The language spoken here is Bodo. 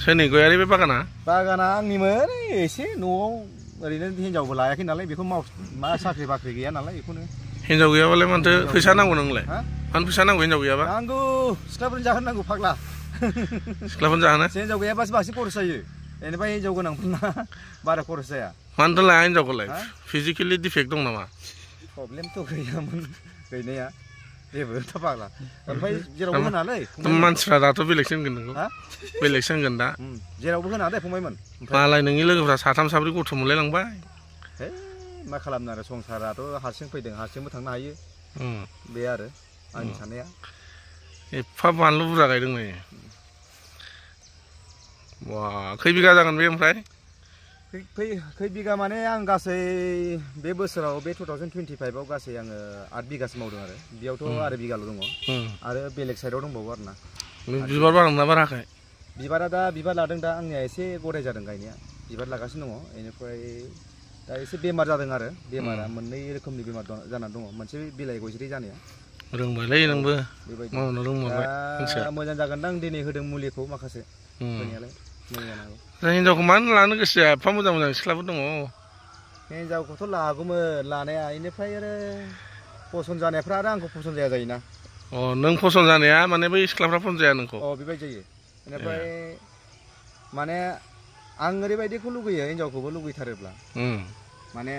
सोरनि गयारि बे बागाना? बागाना आंनिमोन एसे न'आव ओरैनो हिनजावबो लायाखै नालाय बेखौ मा साख्रि बाख्रि गैया नालाय बेखौनो। हिनजाव गैयाबालाय मानोथो फैसा नांगौ नोंलाय? मानो फैसा नांगौ हिनजाव गैयाबा? नांगौ सिख्लाफोरनो जाहोनांगौ फाग्ला। सिख्लाफोरनो जाहोनो? हिनजाव गैयाबासो बांसिन खरस जायो। बेनिफ्राय हिनजाव गोनांफोरना बारा खरस जाया। मानोथो लाया हिनजावखौलाय? फिजिकेलि डिफेक्ट दं नामा? प्रब्लेमथ' गैयामोन गैनाया जेबोथ' फाग्ला। ओमफ्राय जेरावबो होनालै। मानसिफ्रा दाथ' बेलेगसो होनगोन नोंखौ। बेलेगसो होनगोन दा। जेरावबो होना दे फंबायमोन। मालाय नोंनि लोगोफ्रा साथाम साब्रै गथ' मोनलायलांबाय। है मा खालामनो आरो संसाराथ' हारसिं फैदों हारसिंबो थांनो हायो। बे आरो आंनि साननाया। एफा बानलु बुरजा गायदों नै। बा खै बिगा जागोन बे ओमफ्राय? खै बिगा माने आं गासै बे बोसोराव बे 2025आव गासै आङो 8 बिगासो मावदों आरो बेयावथ' आरो बिगाल' दङ आरो बेलेग साइडआव दंबावो आरोना। बिबार बारदोंना बाराखै? बिबारा दा बिबार लादों दा आंनिया एसे गदाय जादों गायनाया बिबार लागासिनो दङ बेनिफ्राय दा एसे बेमार जादों आरो बेमारा मोननै रोखोमनि बेमार जानानै दङ मोनसे बिलाइ गयज्रि जानाया। रोंबायलै नोंबो मावनो रोंबाय। मोजां जागोनदां दिनै होदों मुलिखौ माखासे होनायालाय मोजां जानो हागौ। हिनजावखौ मानो लानो गोसो जाया एफा मोजां मोजां सिख्लाफोर दङ। हिनजावखौथ' लागौमोन लानाया बेनिफ्राय आरो पसन्द जानायफ्रा आरो आंखौ पसन्द जाया जायोना। अ नों पसन्द जानाया माने बै सिख्लाफ्रा पसन्द जाया नोंखौ? अ बेबायदि जायो। बेनिफ्राय माने आं ओरैबायदिखौ लुगैयो हिनजावखौबो लुगैथारोब्ला माने